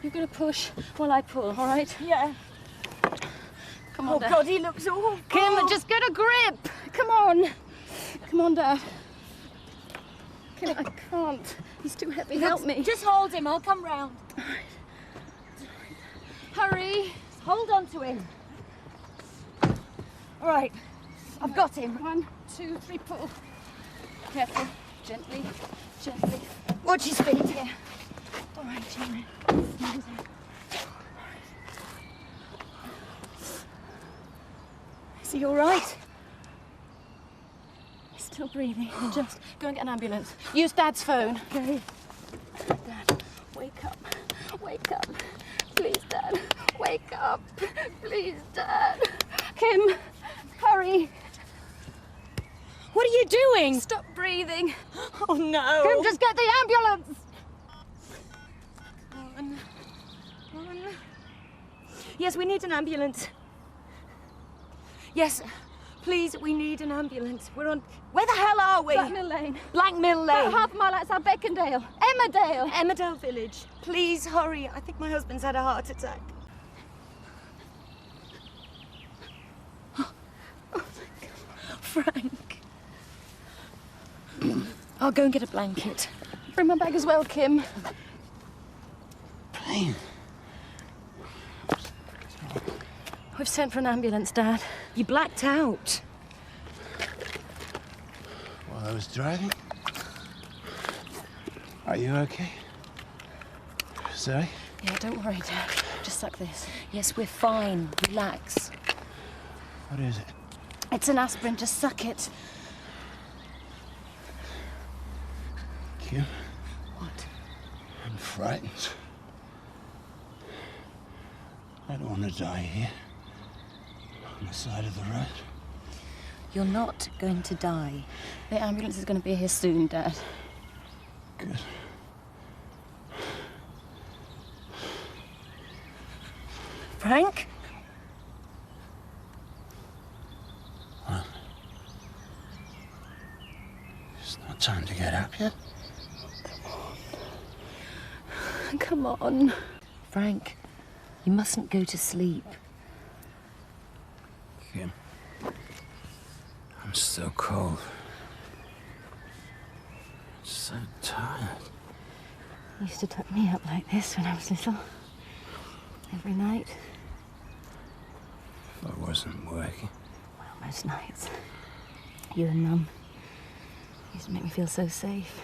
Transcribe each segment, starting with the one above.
You're going to push while I pull, all right? Yeah. Come on, Oh, Dad. God, he looks awful. Kim, just get a grip. Come on. Come on, Dad. Kim, I can't. He's too heavy. Help me. Just hold him. I'll come round. All right. Hurry. Hold on to him. All right. I've got him. 1, 2, 3, pull. Careful. Gently. Gently. Watch his feet. Yeah. All right, gently. Is he all right? He's still breathing. Just go and get an ambulance. Use Dad's phone. Okay. Dad, wake up. Wake up. Please, Dad. Wake up. Please, Dad. Kim, hurry. What are you doing? Stop breathing. Oh, no. Kim, just get the ambulance. Run. Yes, we need an ambulance. Yes, please, we need an ambulance. We're on... Where the hell are we? Blackmill Lane. Blackmill Lane. About half a mile outside Beckendale. Emmerdale. Emmerdale Village. Please, hurry. I think my husband's had a heart attack. Oh, Frank. I'll go and get a blanket. Bring my bag as well, Kim. Plane. We've sent for an ambulance, Dad. You blacked out. While I was driving. Are you okay? Sorry? Yeah, don't worry, Dad. Just suck this. Yes, we're fine. Relax. What is it? It's an aspirin. Just suck it. Kim? What? I'm frightened. I don't want to die here. On the side of the road. You're not going to die. The ambulance is going to be here soon, Dad. Good. Frank? What? It's not time to get up yet. Come on. Frank, you mustn't go to sleep. Kim. I'm still cold. So tired. You used to tuck me up like this when I was little. Every night. If I wasn't working. Well, most nights. You and Mum used to make me feel so safe.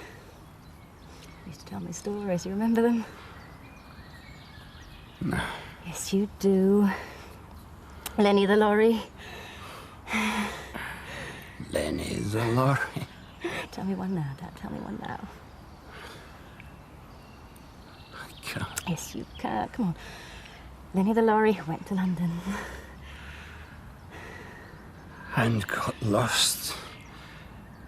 You used to tell me stories. You remember them? No. Yes, you do. Lenny the lorry. Lenny the lorry. Tell me one now, Dad. Tell me one now. I can't. Yes, you can. Come on. Lenny the lorry went to London. And got lost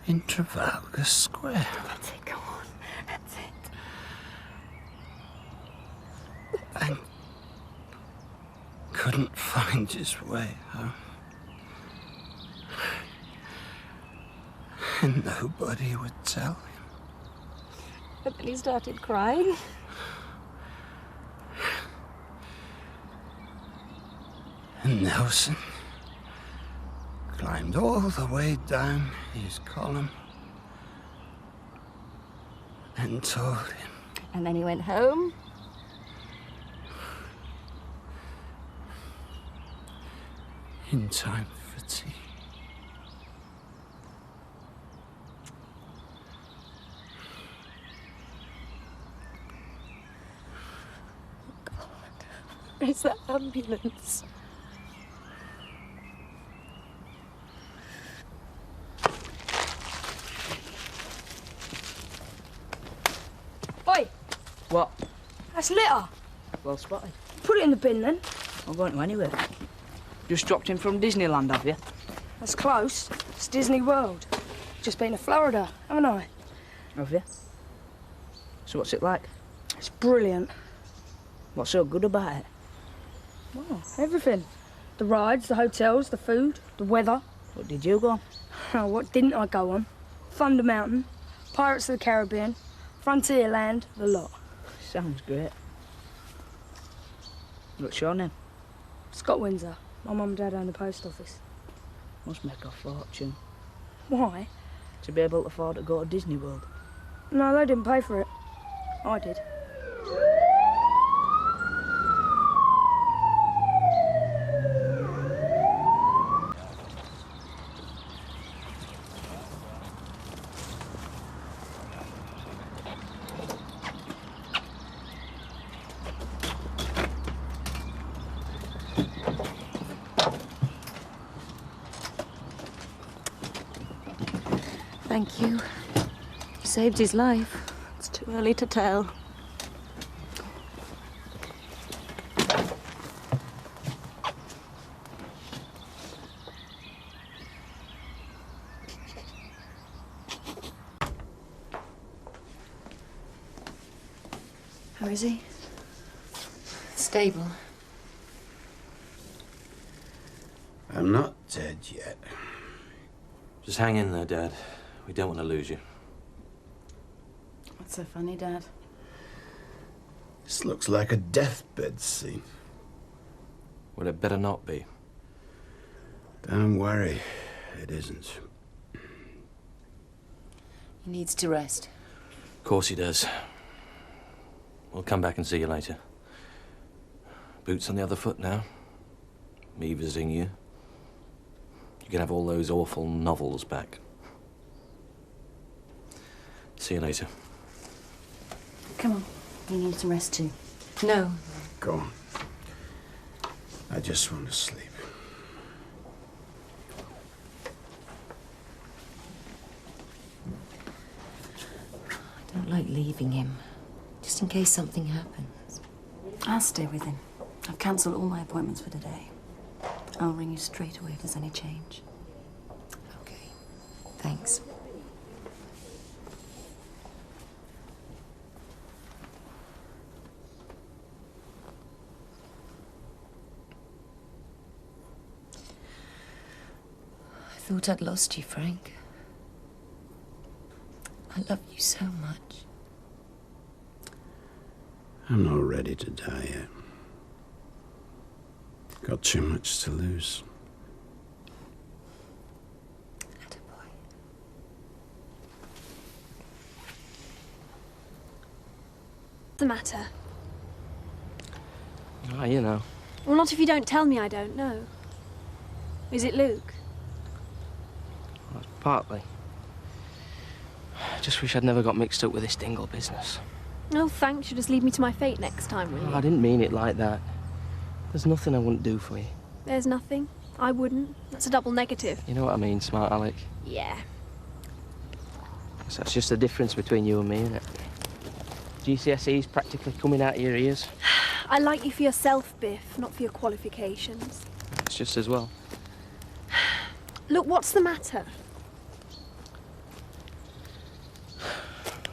in Trafalgar Square. That's it, come on. That's it. And couldn't find his way home. And nobody would tell him. But then he started crying. And Nelson climbed all the way down his column and told him. And then he went home. In time for tea. Where's that ambulance? Oi! What? That's litter. Well spotted. Put it in the bin then. I'm going to anywhere. Just dropped in from Disneyland, have you? That's close. It's Disney World. Just been to Florida, haven't I? Have you? So what's it like? It's brilliant. What's so good about it? Wow, everything. The rides, the hotels, the food, the weather. What did you go on? Oh, what didn't I go on? Thunder Mountain, Pirates of the Caribbean, Frontierland, the lot. Sounds great. What's your name? Scott Windsor. My mum and dad own the post office. Must make a fortune. Why? To be able to afford to go to Disney World. No, they didn't pay for it. I did. Thank you. You saved his life. It's too early to tell. How is he? Stable. I'm not dead yet. Just hang in there, Dad. We don't want to lose you. What's so funny, Dad? This looks like a deathbed scene. Well, it better not be. Don't worry, it isn't. He needs to rest. Of course he does. We'll come back and see you later. Boots on the other foot now. Me visiting you. You can have all those awful novels back. See you later. Come on. You need some rest too. No. Go on. I just want to sleep. I don't like leaving him. Just in case something happens. I'll stay with him. I've cancelled all my appointments for today. I'll ring you straight away if there's any change. Okay. Thanks. I thought I'd lost you, Frank. I love you so much. I'm not ready to die yet. Got too much to lose. Attaboy. What's the matter? Ah, you know. Well, not if you don't tell me I don't know. Is it Luke? Well, partly. I just wish I'd never got mixed up with this Dingle business. Oh, thanks. You'll just leave me to my fate next time, will you? Oh, I didn't mean it like that. There's nothing I wouldn't do for you. There's nothing. I wouldn't. That's a double negative. You know what I mean, smart Alec? Yeah. So that's just the difference between you and me, isn't it? GCSE's practically coming out of your ears. I like you for yourself, Biff, not for your qualifications. It's just as well. Look, what's the matter?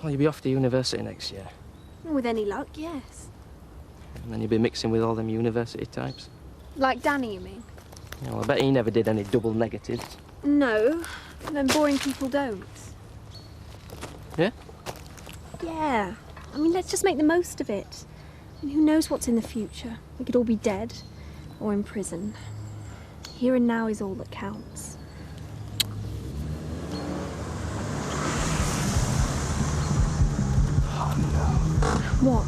Well, you'll be off to university next year. With any luck, yes. And then you'll be mixing with all them university types. Like Danny, you mean? Yeah, well, I bet he never did any double negatives. No, then boring people don't. Yeah? Yeah. I mean, let's just make the most of it. And who knows what's in the future? We could all be dead or in prison. Here and now is all that counts. What?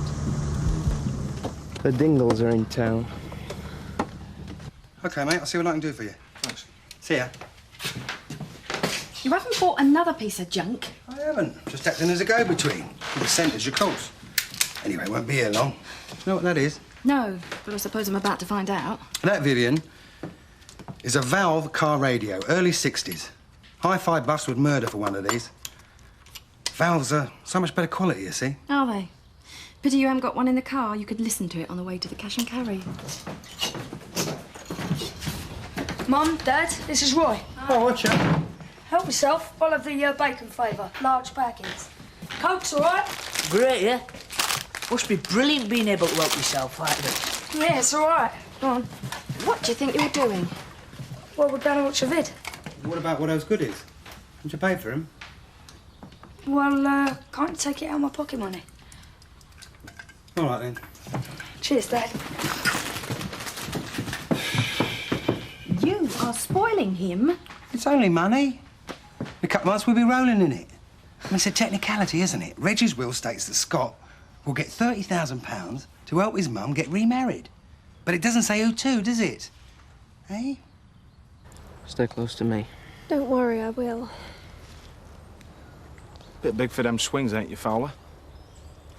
The Dingles are in town. OK, mate, I'll see what I can do for you. Thanks. See ya. You haven't bought another piece of junk? I haven't. Just acting as a go-between. The centre's your course. Anyway, won't be here long. You know what that is? No, but I suppose I'm about to find out. That, Vivian, is a Valve car radio, early 60s. Hi-fi buffs would murder for one of these. Valves are so much better quality, you see. Are they? Pity you haven't got one in the car. You could listen to it on the way to the cash and carry. Mum, Dad, this is Roy. Oh, watch out. Help yourself. I'll have the bacon flavour. Large packets. Coke's all right? Great, yeah? Must be brilliant being able to help yourself like this. Yeah, it's all right. Go on. What do you think you're doing? Well, we're going to watch a vid. What about what those goodies? Didn't you pay for them? Well, can't take it out of my pocket money. All right, then. Cheers, Dad. are spoiling him. It's only money. In a couple of months, we'll be rolling in it. I mean, it's a technicality, isn't it? Reggie's will states that Scott will get £30,000 to help his mum get remarried. But it doesn't say who to, does it? Eh? Stay close to me. Don't worry, I will. Bit big for them swings, ain't you, Fowler?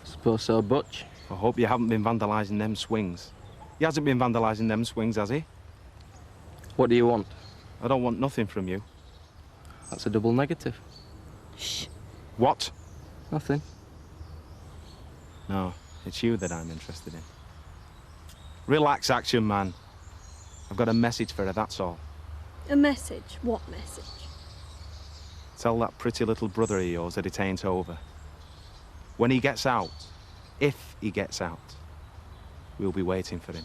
Suppose so, Butch. I hope you haven't been vandalising them swings. He hasn't been vandalising them swings, has he? What do you want? I don't want nothing from you. That's a double negative. Shh. What? Nothing. No, it's you that I'm interested in. Relax, Action Man. I've got a message for her, that's all. A message? What message? Tell that pretty little brother of yours that it ain't over. When he gets out, if he gets out, we'll be waiting for him.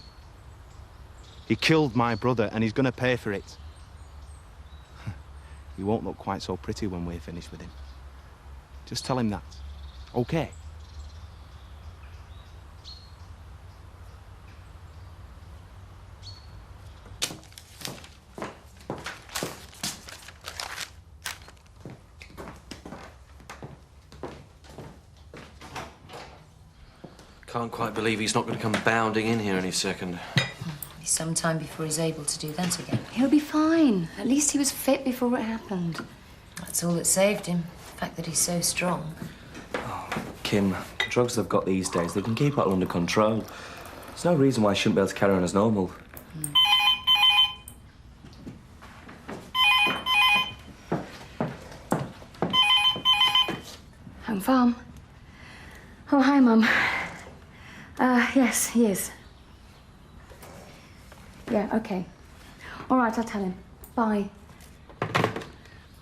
He killed my brother and he's gonna pay for it. He won't look quite so pretty when we're finished with him. Just tell him that, okay? Can't quite believe he's not going to come bounding in here any second. Be some time before he's able to do that again. He'll be fine. At least he was fit before it happened. That's all that saved him. The fact that he's so strong. Kim, the drugs they've got these days, they can keep it all under control. There's no reason why I shouldn't be able to carry on as normal. Home farm. Oh, hi, Mum. Yes, he is. Yeah, okay. All right, I'll tell him. Bye.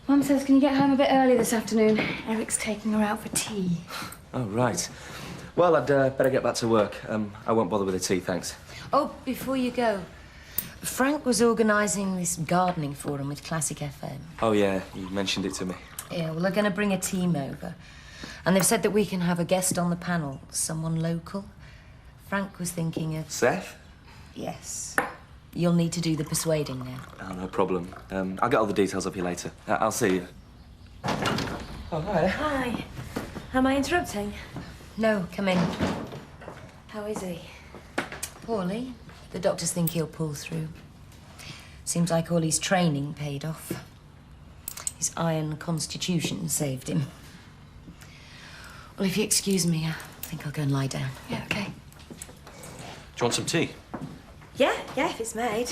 Mum says, can you get home a bit early this afternoon? Eric's taking her out for tea. Oh, right. Well, I'd better get back to work. I won't bother with the tea, thanks. Oh, before you go, Frank was organising this gardening forum with Classic FM. Oh, yeah, you mentioned it to me. Yeah, well, they're going to bring a team over. And they've said that we can have a guest on the panel, someone local. Frank was thinking of... Seth? Yes. You'll need to do the persuading now. Oh, no problem. I'll get all the details of you later. I'll see you. Oh, hi. Hi. Am I interrupting? No, come in. How is he? Poorly. The doctors think he'll pull through. Seems like all his training paid off. His iron constitution saved him. Well, if you excuse me, I think I'll go and lie down. Yeah, okay. Do you want some tea? Yeah, if it's made.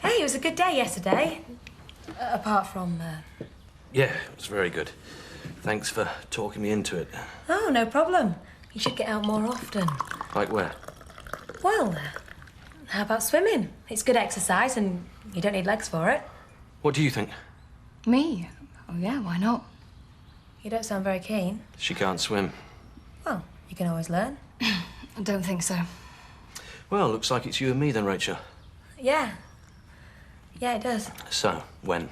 Hey, it was a good day yesterday. Apart from... Yeah, it was very good. Thanks for talking me into it. Oh, no problem. You should get out more often. Like where? Well, how about swimming? It's good exercise and you don't need legs for it. What do you think? Me? Oh, yeah, why not? You don't sound very keen. She can't swim. Well, you can always learn. I don't think so. Well, looks like it's you and me then, Rachel. Yeah. Yeah, it does. So, when?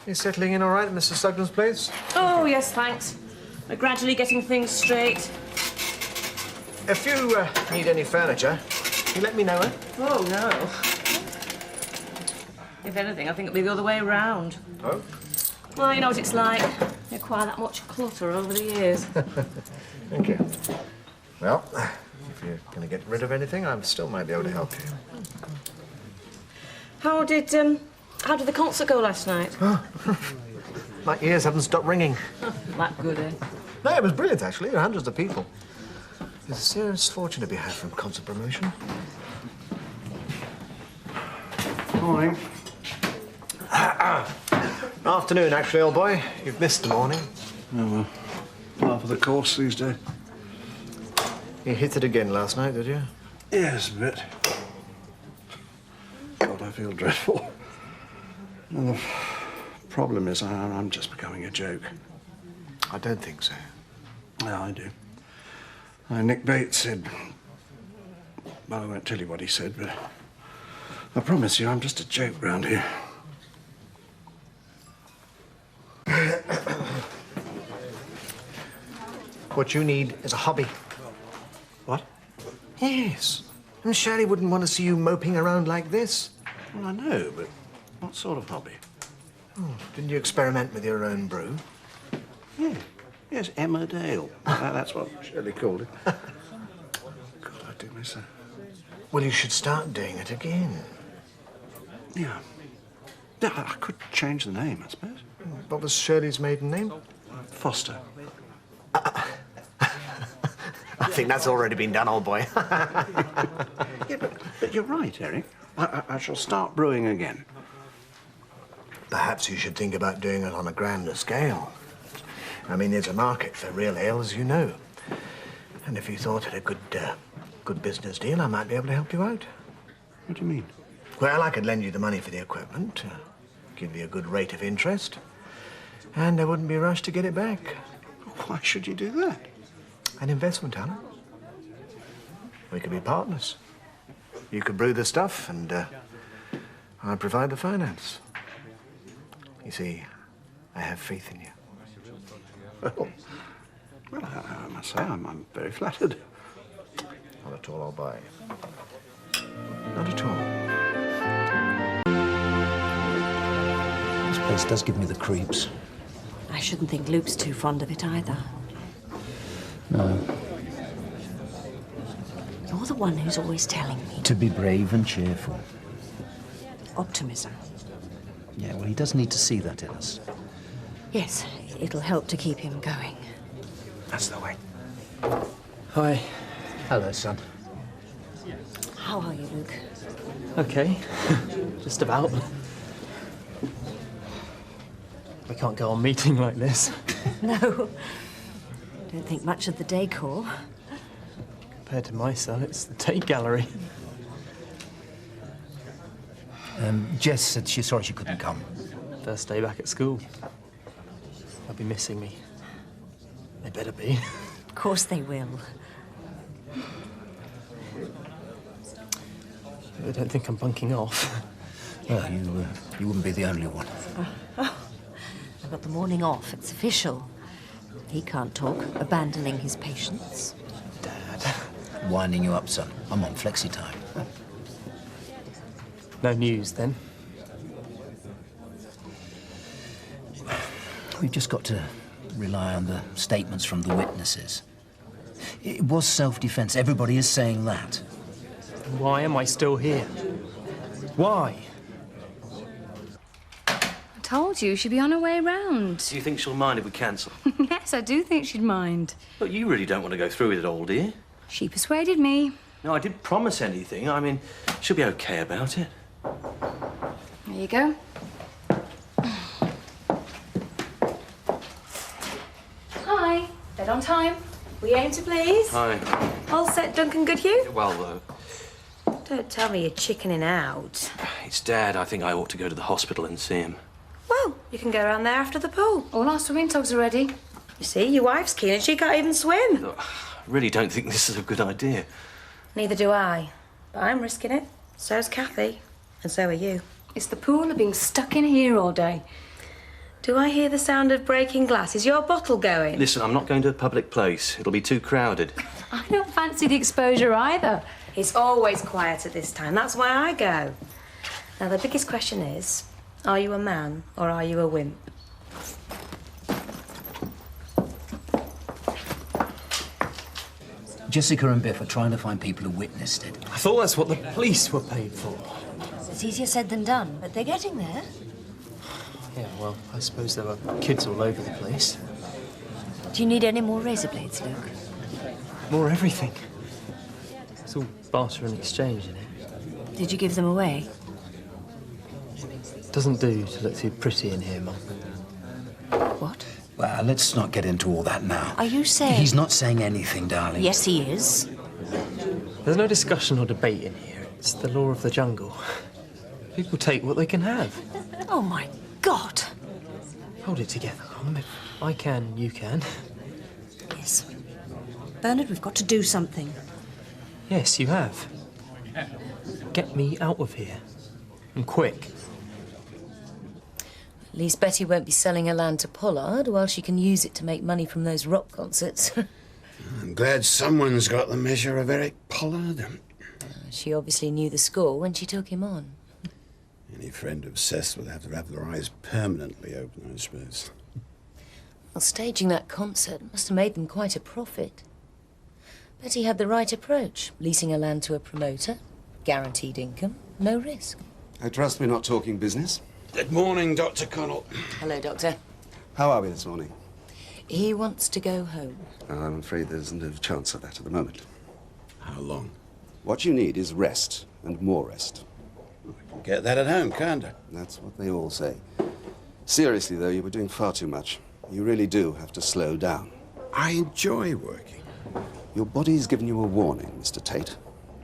You settling in all right, Mr. Sugden's place? Oh, yes, thanks. We're gradually getting things straight. If you need any furniture, you let me know, eh? Oh, no. If anything, I think it'll be the other way around. Oh? Well, you know what it's like. You acquire that much clutter over the years. Thank you. Well, if you're going to get rid of anything, I still might be able to help you. How did the concert go last night? My ears haven't stopped ringing. That good, eh? No, it was brilliant, actually. There were hundreds of people. There's a serious fortune to be had from concert promotion. Morning. Afternoon, actually, old boy. You've missed the morning. Oh, well, half of the course these days. You hit it again last night, did you? Yes, a bit. God, I feel dreadful. And the problem is I'm just becoming a joke. I don't think so. Yeah, I do. Nick Bates said... Well, I won't tell you what he said, but I promise you I'm just a joke round here. What you need is a hobby. What? Yes. And Shirley wouldn't want to see you moping around like this. Well, I know, but what sort of hobby? Oh, didn't you experiment with your own brew? Yeah. Yes, Emmerdale. That's what Shirley called it. God, I do miss her. Well, you should start doing it again. Yeah. Yeah, I could change the name, I suppose. What was Shirley's maiden name? Foster. I think that's already been done, old boy. Yeah, but you're right, Eric. I shall start brewing again. Perhaps you should think about doing it on a grander scale. I mean, there's a market for real ale, as you know. And if you thought it a good business deal, I might be able to help you out. What do you mean? Well, I could lend you the money for the equipment, give you a good rate of interest, and there wouldn't be a rush to get it back. Why should you do that? An investment, Alan. We could be partners. You could brew the stuff, and I'd provide the finance. You see, I have faith in you. Well, I must say, I'm very flattered. Not at all, old boy. Not at all. This place does give me the creeps. I shouldn't think Luke's too fond of it either. No. You're the one who's always telling me. To be brave and cheerful. Optimism. Yeah, well, he does need to see that in us. Yes, it'll help to keep him going. That's the way. Hi. Hello, son. How are you, Luke? Okay. Just about. We can't go on meeting like this. No. Don't think much of the decor. Compared to my cell, it's the Tate Gallery. Jess said she's sorry she couldn't come. First day back at school. They'll be missing me. They better be. Of course they will. They don't think I'm bunking off. Well, you wouldn't be the only one. I've got the morning off. It's official. He can't talk, abandoning his patients. Dad. Winding you up, son. I'm on flexi time. No news, then? We've just got to rely on the statements from the witnesses. It was self-defense. Everybody is saying that. Why am I still here? Why? I told you she'd be on her way round. Do you think she'll mind if we cancel? Yes, I do think she'd mind. But you really don't want to go through with it all, do you? She persuaded me. No, I didn't promise anything. I mean, she'll be okay about it. There you go. Hi. Dead on time. We aim to please. Hi. All set, Duncan Goodhue? Well, Don't tell me you're chickening out. it's Dad. I think I ought to go to the hospital and see him. Well, you can go around there after the pool. All our swimming togs are ready. You see, your wife's keen and she can't even swim. Look, I really don't think this is a good idea. Neither do I. But I'm risking it. So's Kathy. And so are you. It's the pool of being stuck in here all day. Do I hear the sound of breaking glass? Is your bottle going? Listen, I'm not going to a public place. It'll be too crowded. I don't fancy the exposure either. It's always quiet at this time. That's why I go. Now, the biggest question is, are you a man or are you a wimp? Jessica and Biff are trying to find people who witnessed it. I thought that's what the police were paid for. It's easier said than done, but they're getting there. Yeah, well, I suppose there were kids all over the place. Do you need any more razor blades, Luke? More everything. It's all barter and exchange in it. Did you give them away? Doesn't do to look too pretty in here, Mum. What? Well, let's not get into all that now. Are you saying... He's not saying anything, darling. Yes, he is. There's no discussion or debate in here. It's the law of the jungle. People take what they can have. Oh, my God. Hold it together, Mum. If I can, you can. Yes. Bernard, we've got to do something. Yes, you have. Get me out of here. And quick. At least Betty won't be selling her land to Pollard while she can use it to make money from those rock concerts. I'm glad someone's got the measure of Eric Pollard. She obviously knew the score when she took him on. Any friend obsessed would have to have their eyes permanently open, I suppose. Well, staging that concert must have made them quite a profit. Bet he had the right approach. Leasing a land to a promoter, guaranteed income, no risk. I trust we're not talking business. Good morning, Dr. Connell. Hello, Doctor. How are we this morning? He wants to go home. I'm afraid there isn't a chance of that at the moment. How long? What you need is rest, and more rest. Get that at home, can't I? That's what they all say. Seriously, though, you were doing far too much. You really do have to slow down. I enjoy working. Your body's given you a warning, Mr. Tate.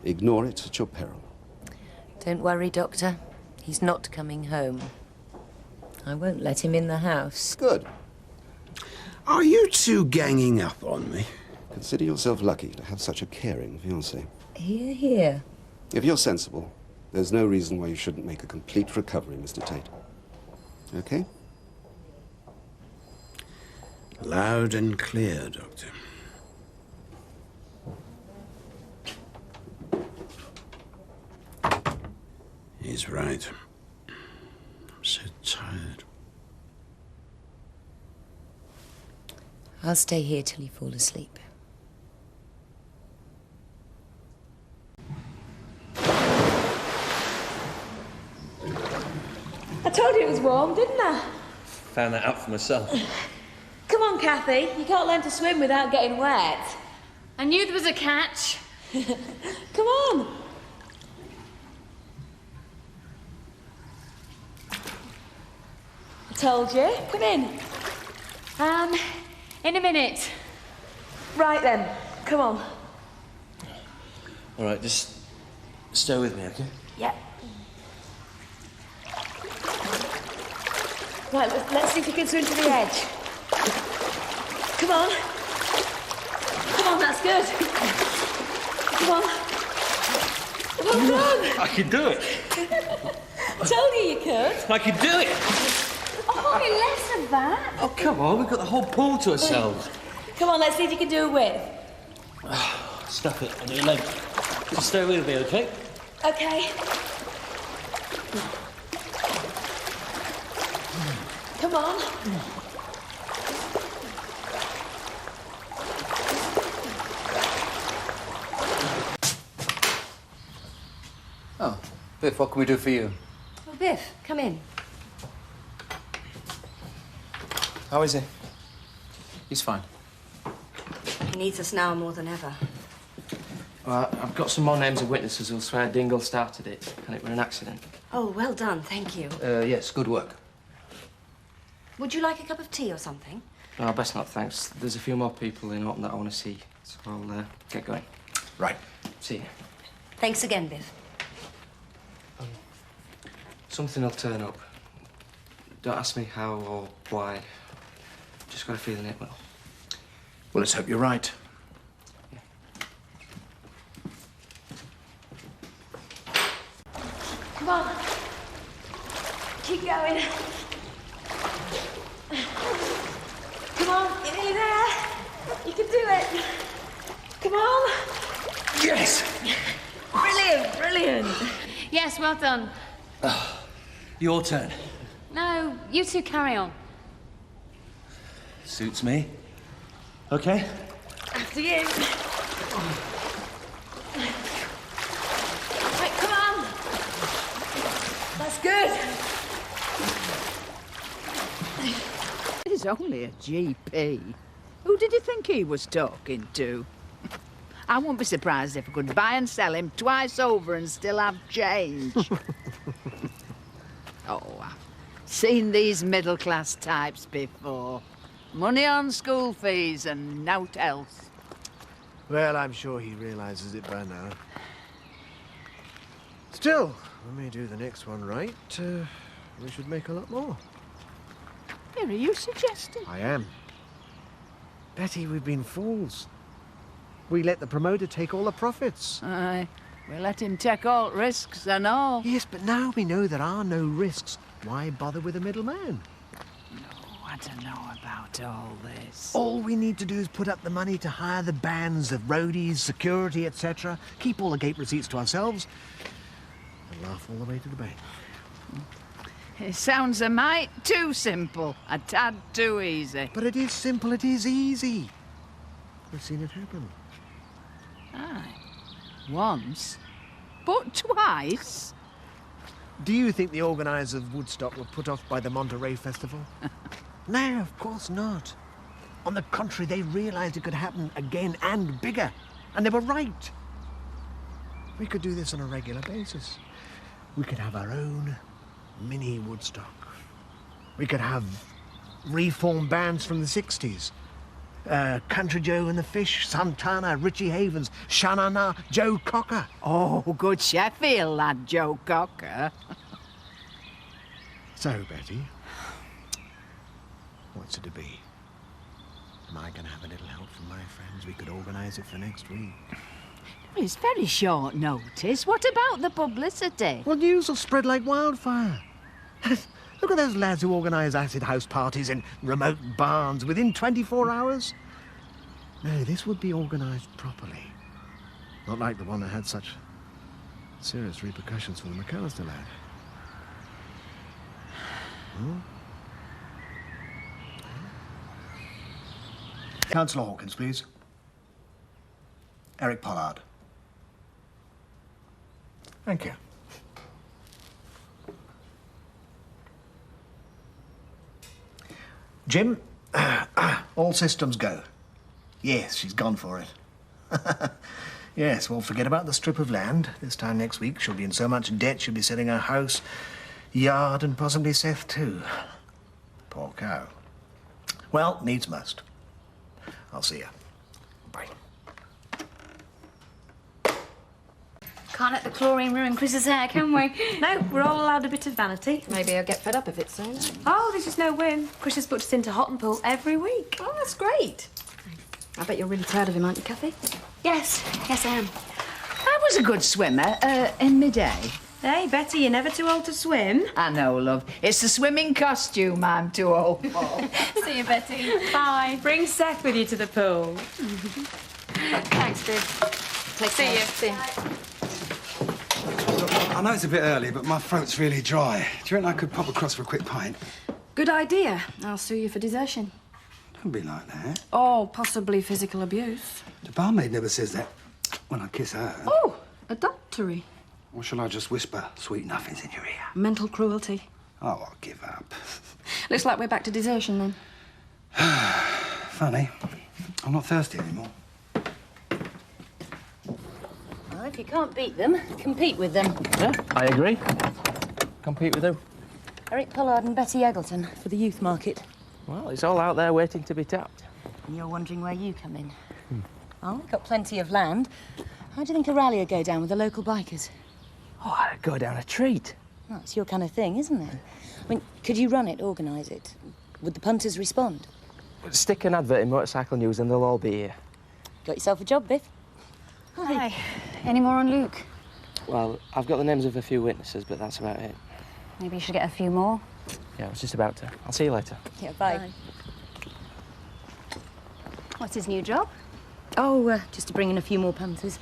Ignore it at your peril. Don't worry, Doctor. He's not coming home. I won't let him in the house. Good. Are you two ganging up on me? Consider yourself lucky to have such a caring fiancé. Hear, hear. If you're sensible, there's no reason why you shouldn't make a complete recovery, Mr. Tate. Okay? Loud and clear, Doctor. He's right. I'm so tired. I'll stay here till you fall asleep. I told you it was warm, didn't I? Found that out for myself. Come on, Kathy. You can't learn to swim without getting wet. I knew there was a catch. Come on. I told you. Come in. In a minute. Right then. Come on. All right, just stay with me, okay? Yeah. Right, let's see if you can swim to the edge. Come on. Come on, that's good. Come on. Well done. I can do it. I told you you could. I can do it. Oh, less of that. Oh, come on, we've got the whole pool to ourselves. Come on, let's see if you can do a width. Stuff it on your leg. Just stay with me, okay? Okay. Come on. Oh, Biff, what can we do for you? Well, Biff, come in. How is he? He's fine. He needs us now more than ever. Well, I've got some more names of witnesses who'll swear Dingle started it, and it were an accident. Oh, well done, thank you. Yes, good work. Would you like a cup of tea or something? No, best not, thanks. There's a few more people in Autumn that I want to see, so I'll get going. Right. See you. Thanks again, Biff. Something will turn up. Don't ask me how or why. Just got a feeling it will. Well, let's hope you're right. Come on. Keep going. Come on, you're nearly there. You can do it. Come on. Yes! Brilliant, brilliant. Yes, well done. Your turn. No, you two carry on. Suits me. Okay? After you. Right, come on. That's good. He's only a GP. Who did he think he was talking to? I wouldn't be surprised if I could buy and sell him twice over and still have change. Oh, I've seen these middle-class types before. Money on school fees and naught else. Well, I'm sure he realises it by now. Still, when we do the next one right, we should make a lot more. Here, are you suggesting? I am. Betty, we've been fools. We let the promoter take all the profits. Aye, we let him take all risks and all. Yes, but now we know there are no risks. Why bother with a middleman? No, I don't know about all this. All we need to do is put up the money to hire the bands, the roadies, security, etc. Keep all the gate receipts to ourselves, and laugh all the way to the bank. It sounds a mite too simple, a tad too easy. But it is simple, it is easy. I've seen it happen. Aye. Once. But twice. Do you think the organisers of Woodstock were put off by the Monterey Festival? No, of course not. On the contrary, they realised it could happen again and bigger. And they were right. We could do this on a regular basis. We could have our own mini Woodstock. We could have reformed bands from the 60s. Country Joe and the Fish, Santana, Richie Havens, Sha-Na-Na, Joe Cocker. Oh, good Sheffield lad, Joe Cocker. So, Betty, what's it to be? Am I going to have a little help from my friends? We could organise it for next week. Well, it's very short notice. What about the publicity? Well, news will spread like wildfire. Look at those lads who organise acid house parties in remote barns within 24 hours. No, this would be organised properly. Not like the one that had such serious repercussions for the McAllister lad. Hmm? Councillor Hawkins, please. Eric Pollard. Thank you. Jim, all systems go. Yes, she's gone for it. Yes, well, forget about the strip of land. This time next week, she'll be in so much debt she'll be selling her house, yard, and possibly Seth too. Poor cow. Well, needs must. I'll see you. Bye. Can't let the chlorine ruin Chris's hair, can we? No, we're all allowed a bit of vanity. Maybe I'll get fed up of it soon. Oh, this is no win. Chris has booked us into Hottenpool every week. Oh, that's great. I bet you're really proud of him, aren't you, Kathy? Yes, yes I am. I was a good swimmer in my day. Hey, Betty, you're never too old to swim. I know, love. It's the swimming costume I'm too old for. See you, Betty. Bye. Bring Seth with you to the pool. Thanks, Viv. Take See care. you. See you. Look, I know it's a bit early, but my throat's really dry. Do you reckon I could pop across for a quick pint? Good idea. I'll sue you for desertion. Don't be like that. Oh, possibly physical abuse. The barmaid never says that when I kiss her. Oh, adultery. Or shall I just whisper sweet nothings in your ear? Mental cruelty. Oh, I'll give up. Looks like we're back to desertion then. Funny. I'm not thirsty anymore. Well, if you can't beat them, compete with them. Yeah, I agree. Compete with who? Eric Pollard and Betty Eggleton for the youth market. Well, it's all out there waiting to be tapped. And you're wondering where you come in. Oh, we've got plenty of land. How do you think a rally would go down with the local bikers? Oh, I'd go down a treat. Well, it's your kind of thing, isn't it? I mean, could you run it, organise it? Would the punters respond? Stick an advert in Motorcycle News and they'll all be here. Got yourself a job, Biff? Hi. Any more on Luke? Well, I've got the names of a few witnesses, but that's about it. Maybe you should get a few more. Yeah, I was just about to. I'll see you later. Yeah, bye. What's his new job? Oh, just to bring in a few more punters.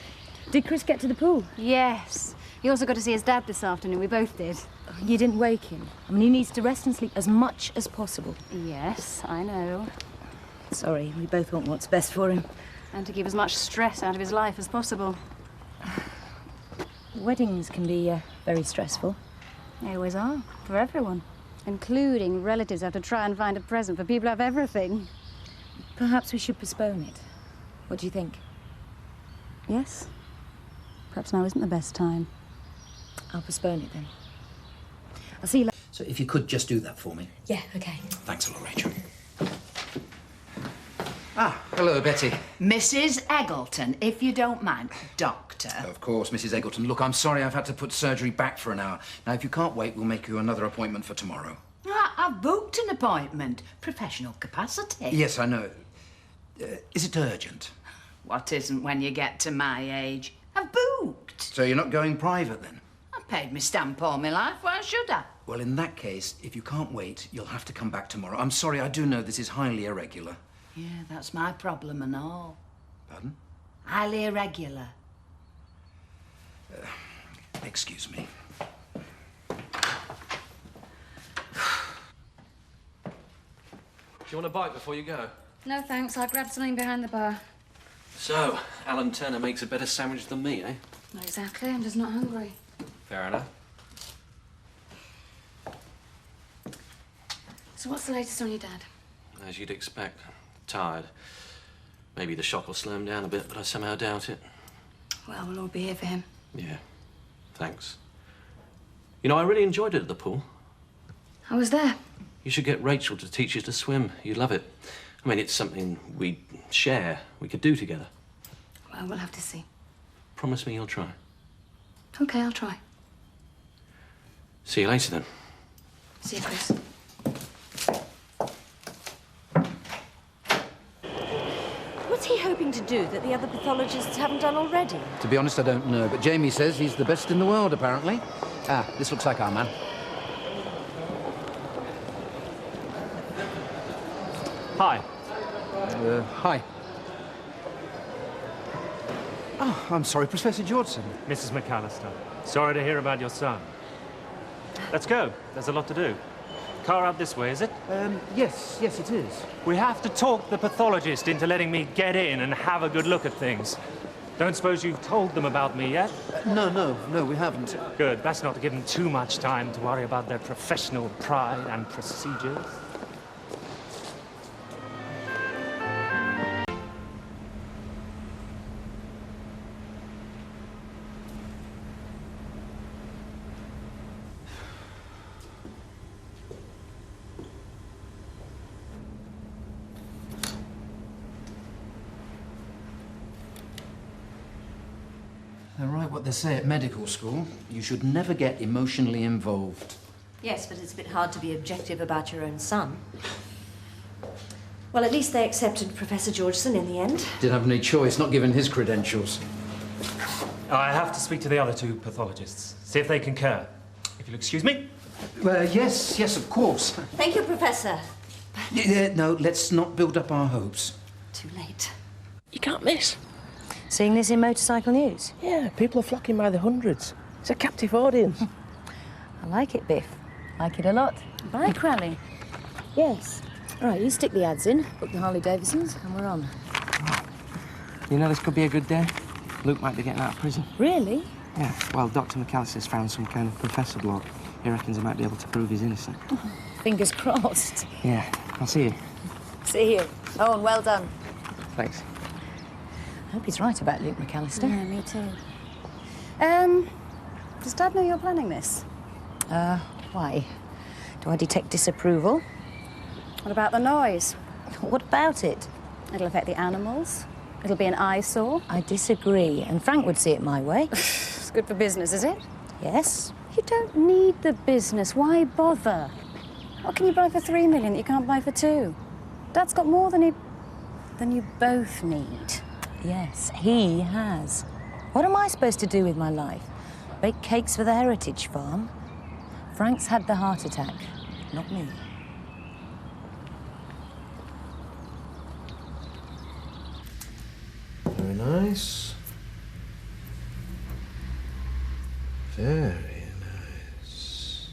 Did Chris get to the pool? Yes. He also got to see his dad this afternoon. We both did. You didn't wake him. I mean, he needs to rest and sleep as much as possible. Yes, I know. Sorry, we both want what's best for him. And to keep as much stress out of his life as possible. Weddings can be very stressful. They always are, for everyone. Including relatives who have to try and find a present for people who have everything. Perhaps we should postpone it. What do you think? Yes. Perhaps now isn't the best time. I'll postpone it then. I'll see you later. So if you could just do that for me. Yeah, okay. Thanks a lot, Rachel. Ah, hello, Betty. Mrs. Eggleton, if you don't mind. Doctor. Of course, Mrs. Eggleton. Look, I'm sorry I've had to put surgery back for an hour. Now, if you can't wait, we'll make you another appointment for tomorrow. I've booked an appointment. Professional capacity. Yes, I know. Is it urgent? What isn't when you get to my age? I've booked. So you're not going private, then? I paid my stamp all my life. Why should I? Well, in that case, if you can't wait, you'll have to come back tomorrow. I'm sorry, I do know this is highly irregular. Yeah, that's my problem and all. Pardon? Highly irregular. Excuse me. you want a bite before you go? No, thanks. I'll grab something behind the bar. So, Alan Turner makes a better sandwich than me, eh? Not exactly. I'm just not hungry. Fair enough. So what's the latest on your dad? As you'd expect. Tired. Maybe the shock will slow him down a bit, but I somehow doubt it. Well, we'll all be here for him. Yeah. Thanks. You know, I really enjoyed it at the pool. I was there. You should get Rachel to teach you to swim. You'd love it. I mean, it's something we share, we could do together. Well, we'll have to see. Promise me you'll try. OK, I'll try. See you later, then. See you, Chris. What's he hoping to do that the other pathologists haven't done already? To be honest, I don't know, but Jamie says he's the best in the world, apparently. Ah, this looks like our man. Hi. Hi. Oh, I'm sorry, Professor Georgeson. Mrs. McAllister. Sorry to hear about your son. Let's go. There's a lot to do. Car out this way, is it? Yes, it is. We have to talk the pathologist into letting me get in and have a good look at things. Don't suppose you've told them about me yet? No, we haven't. Good. That's not to give them too much time to worry about their professional pride and procedures. They're right what they say at medical school. You should never get emotionally involved. Yes, but it's a bit hard to be objective about your own son. Well, at least they accepted Professor Georgeson in the end. Didn't have any choice, not given his credentials. I have to speak to the other two pathologists, see if they concur. If you'll excuse me. Yes, of course. Thank you, Professor. No, let's not build up our hopes. Too late. You can't miss. Seeing this in motorcycle news? Yeah, people are flocking by the hundreds. It's a captive audience. I like it, Biff. Like it a lot. Bike rally? Yes. All right, you stick the ads in, book the Harley-Davidsons, and we're on. You know, this could be a good day. Luke might be getting out of prison. Really? Yeah, well, Dr. McAllister's found some kind of professor bloke. He reckons he might be able to prove he's innocent. Fingers crossed. Yeah, I'll see you. See you. Oh, and well done. Thanks. I hope he's right about Luke McAllister. Yeah, me too. Does Dad know you're planning this? Why? Do I detect disapproval? What about the noise? What about it? It'll affect the animals. It'll be an eyesore. I disagree, and Frank would see it my way. It's good for business, is it? Yes. You don't need the business. Why bother? What can you buy for 3 million that you can't buy for 2? Dad's got more than you both need. Yes, he has. What am I supposed to do with my life? Bake cakes for the Heritage Farm? Frank's had the heart attack, not me. Very nice. Very nice.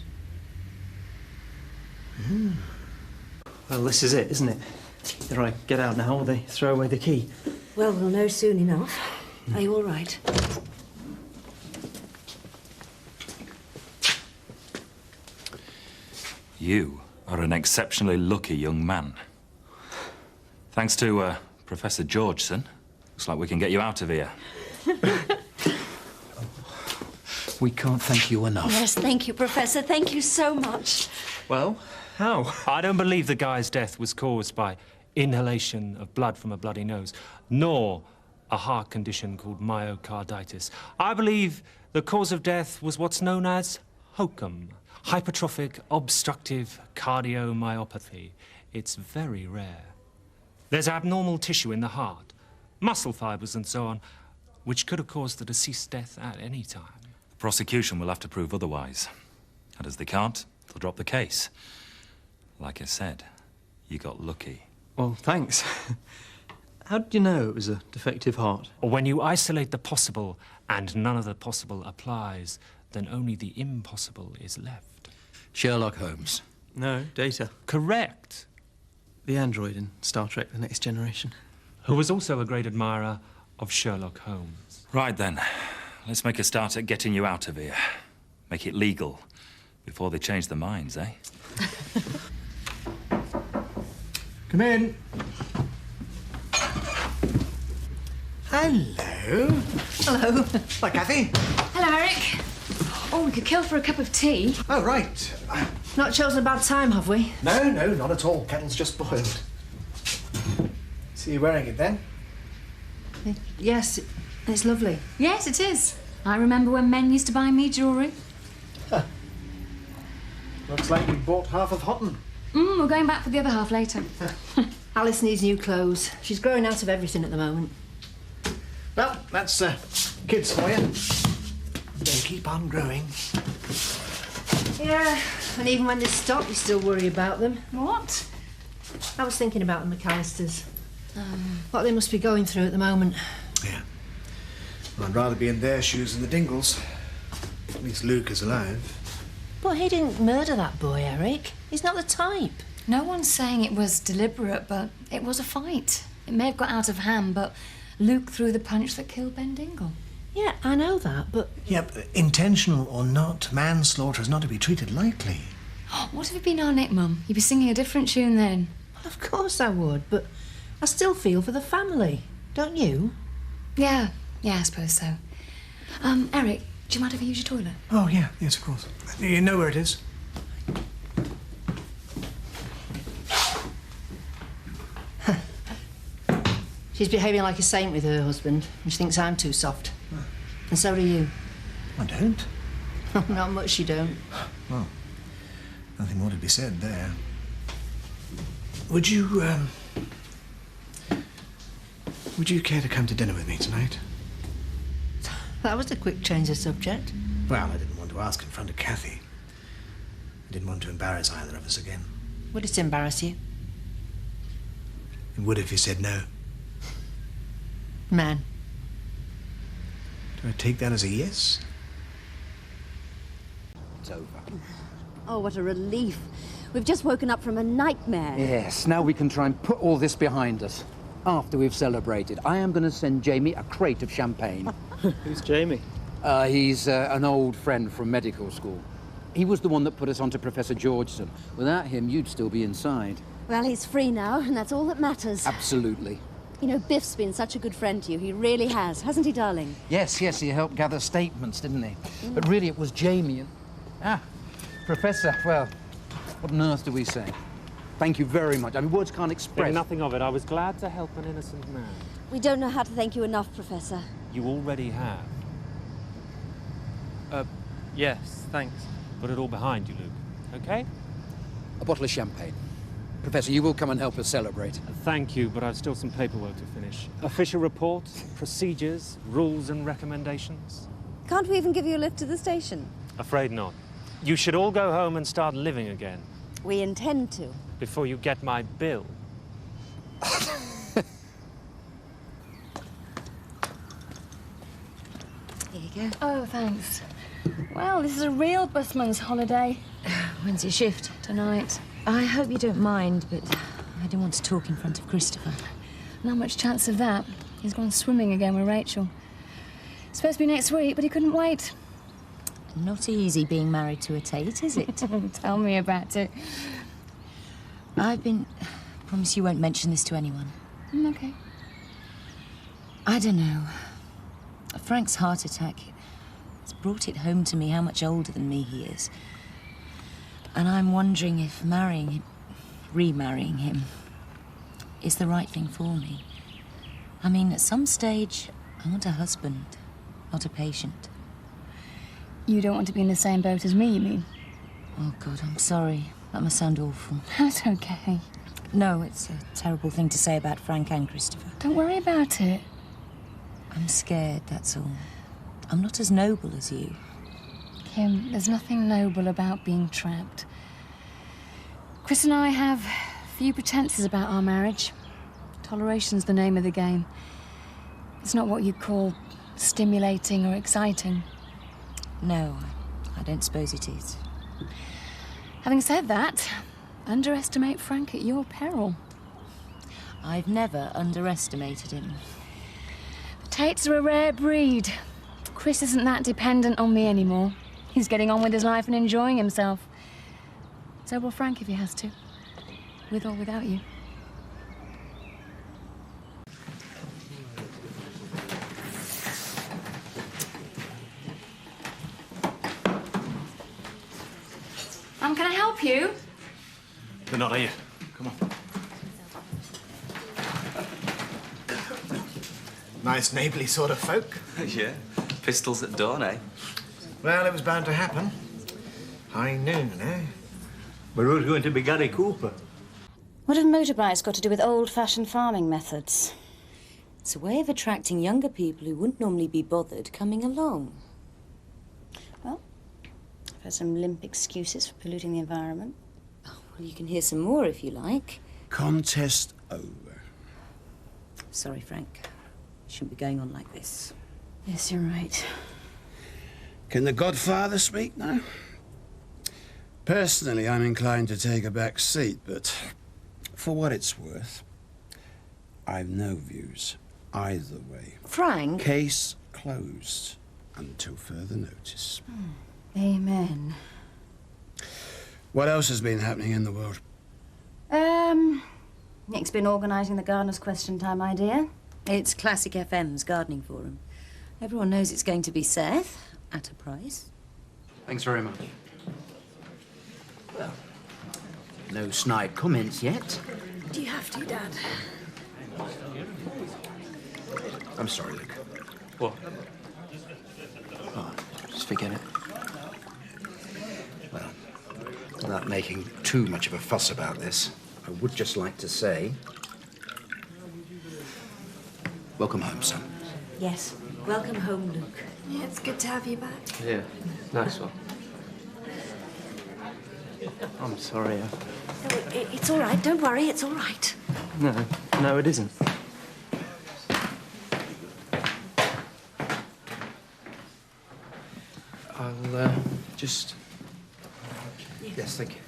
Well, this is it, isn't it? Either I get out now or they throw away the key. Well, we'll know soon enough. Are you all right? You are an exceptionally lucky young man. Thanks to Professor Georgeson, looks like we can get you out of here. We can't thank you enough. Yes, thank you, Professor. Thank you so much. Well, how? I don't believe the guy's death was caused by inhalation of blood from a bloody nose, nor a heart condition called myocarditis. I believe the cause of death was what's known as HOCM, hypertrophic obstructive cardiomyopathy. It's very rare. There's abnormal tissue in the heart, muscle fibers and so on, which could have caused the deceased's death at any time. The prosecution will have to prove otherwise. And as they can't, they'll drop the case. Like I said, you got lucky. Well, thanks. How did you know it was a defective heart? When you isolate the possible and none of the possible applies, then only the impossible is left. Sherlock Holmes. No, data. Correct. The android in Star Trek: The Next Generation. Who was also a great admirer of Sherlock Holmes. Right then. Let's make a start at getting you out of here. Make it legal before they change their minds, eh? Come in. Hello. Hello. Hi, Kathy. Hello, Eric. Oh, we could kill for a cup of tea. Oh, right. Not chosen a bad time, have we? No, not at all. Kettle's just boiled. See you wearing it then? Yes, it's lovely. Yes, it is. I remember when men used to buy me jewellery. Looks like you bought half of Houghton. We're going back for the other half later. Alice needs new clothes. She's growing out of everything at the moment. Well, that's kids for you. They keep on growing. Yeah, and even when they stop, you still worry about them. What? I was thinking about the McAllisters. What they must be going through at the moment. Yeah. Well, I'd rather be in their shoes than the Dingles. At least Luke is alive. But he didn't murder that boy, Eric. He's not the type. No one's saying it was deliberate, but it was a fight. It may have got out of hand, but Luke threw the punch that killed Ben Dingle. Yeah, I know that, but... Yeah, but intentional or not, manslaughter is not to be treated lightly. What if it'd been our Nick, Mum? You'd be singing a different tune then. Well, of course I would, but I still feel for the family. Don't you? Yeah, I suppose so. Eric, do you mind if I use your toilet? Oh, yeah, yes, of course. You know where it is? She's behaving like a saint with her husband, and she thinks I'm too soft. And so do you. I don't. Not much you don't. Well, nothing more to be said there. Would you care to come to dinner with me tonight? That was a quick change of subject. Well, I didn't want to ask in front of Kathy. I didn't want to embarrass either of us again. Would it embarrass you? It would if you said no. Man. Do I take that as a yes? It's over. Oh, what a relief. We've just woken up from a nightmare. Yes, now we can try and put all this behind us. After we've celebrated, I am going to send Jamie a crate of champagne. Who's Jamie? He's an old friend from medical school. He was the one that put us onto Professor Georgeson. Without him, you'd still be inside. Well, he's free now, and that's all that matters. Absolutely. You know, Biff's been such a good friend to you. He really has, hasn't he, darling? Yes, he helped gather statements, didn't he? But really, it was Jamie and... Professor, well, what on earth do we say? Thank you very much. I mean, words can't express... Think nothing of it. I was glad to help an innocent man. We don't know how to thank you enough, Professor. You already have. Yes, thanks. Put it all behind you, Luke. Okay? A bottle of champagne. Professor, you will come and help us celebrate. Thank you, but I've still some paperwork to finish. Official reports, procedures, rules and recommendations. Can't we even give you a lift to the station? Afraid not. You should all go home and start living again. We intend to. Before you get my bill. Here you go. Oh, thanks. Well, this is a real busman's holiday. When's your shift? Tonight. I hope you don't mind, but I don't want to talk in front of Christopher. Not much chance of that. He's gone swimming again with Rachel. It's supposed to be next week, but he couldn't wait. Not easy being married to a Tate, is it? Tell me about it. Promise you won't mention this to anyone. Okay. I don't know. Frank's heart attack, it's brought it home to me how much older than me he is. And I'm wondering if remarrying him, is the right thing for me. I mean, at some stage, I want a husband, not a patient. You don't want to be in the same boat as me, you mean? Oh, God, I'm sorry. That must sound awful. That's okay. No, it's a terrible thing to say about Frank and Christopher. Don't worry about it. I'm scared, that's all. I'm not as noble as you. Kim, there's nothing noble about being trapped. Chris and I have few pretenses about our marriage. Toleration's the name of the game. It's not what you'd call stimulating or exciting. No, I don't suppose it is. Having said that, underestimate Frank at your peril. I've never underestimated him. The Tates are a rare breed. Chris isn't that dependent on me anymore. He's getting on with his life and enjoying himself. So will Frank if he has to. With or without you. Can I help you? They're not here. Come on. Nice neighbourly sort of folk. Yeah. Pistols at dawn, eh? Well, it was bound to happen. High noon, eh? But who's going to be Gary Cooper? What have motorbikes got to do with old-fashioned farming methods? It's a way of attracting younger people who wouldn't normally be bothered coming along. Well, I've heard some limp excuses for polluting the environment. Oh, well, you can hear some more if you like. Contest over. Sorry, Frank. Shouldn't be going on like this. Yes, you're right. Can the Godfather speak now? Personally, I'm inclined to take a back seat, but for what it's worth, I've no views either way. Frank? Case closed until further notice. Amen. What else has been happening in the world? Nick's been organising the Gardener's Question Time idea. It's Classic FM's gardening forum. Everyone knows it's going to be Seth, at a price. Thanks very much. Well, no snide comments yet. Do you have to, Dad? I'm sorry, Luke. What? Oh, just forget it. Well, without making too much of a fuss about this, I would just like to say... Welcome home, son. Yes. Welcome home, Luke. Yeah, it's good to have you back. Yeah, nice one. I'm sorry. It's all right. Don't worry. It's all right. No, it isn't. I'll just... Yes, thank you.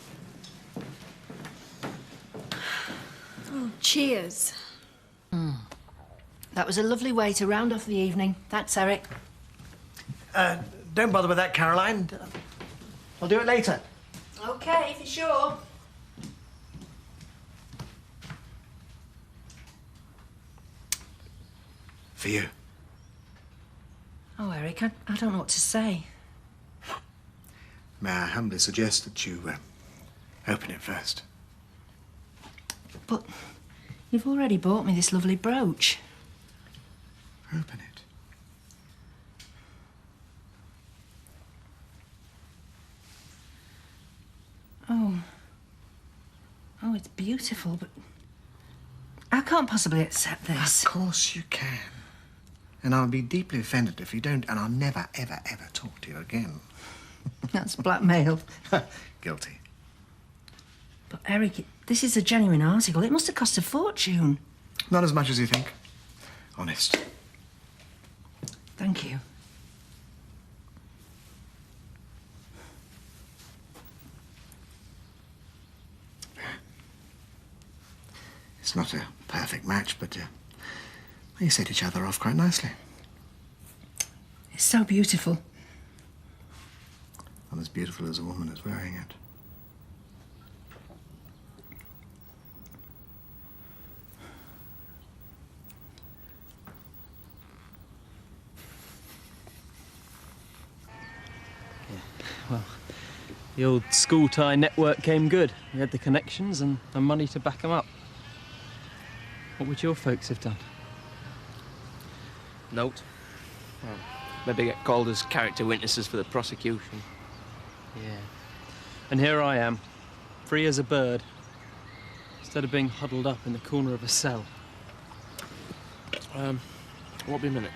Oh, cheers. That was a lovely way to round off the evening. Thanks, Eric. Don't bother with that, Caroline. I'll do it later. OK, if you're sure. For you. Oh, Eric, I don't know what to say. May I humbly suggest that you open it first? But you've already bought me this lovely brooch. Open it. Oh, it's beautiful, but I can't possibly accept this. Of course you can. And I'll be deeply offended if you don't, and I'll never, ever, ever talk to you again. That's blackmail. Guilty. But, Eric, this is a genuine article. It must have cost a fortune. Not as much as you think. Honest. Thank you. It's not a perfect match, but you set each other off quite nicely. It's so beautiful. Not as beautiful as a woman who's wearing it. Well, the old school tie network came good. We had the connections and the money to back them up. What would your folks have done? Note. Well, maybe get called as character witnesses for the prosecution. Yeah. And here I am, free as a bird, instead of being huddled up in the corner of a cell. Won't be a minute.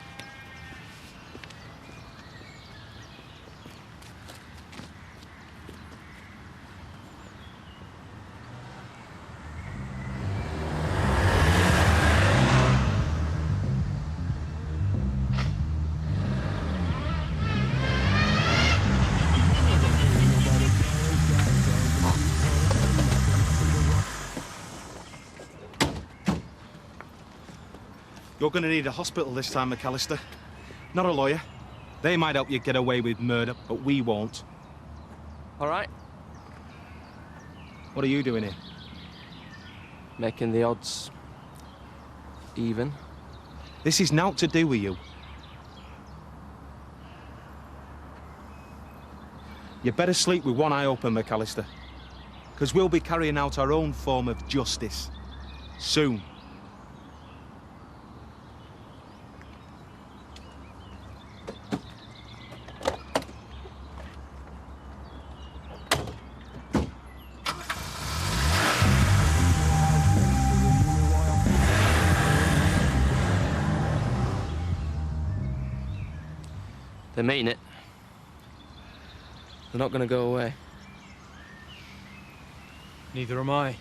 You're going to need a hospital this time, McAllister. Not a lawyer. They might help you get away with murder, but we won't. All right. What are you doing here? Making the odds even. This is naught to do with you. You better sleep with one eye open, McAllister. Because we'll be carrying out our own form of justice. Soon. They mean it. They're not going to go away. Neither am I.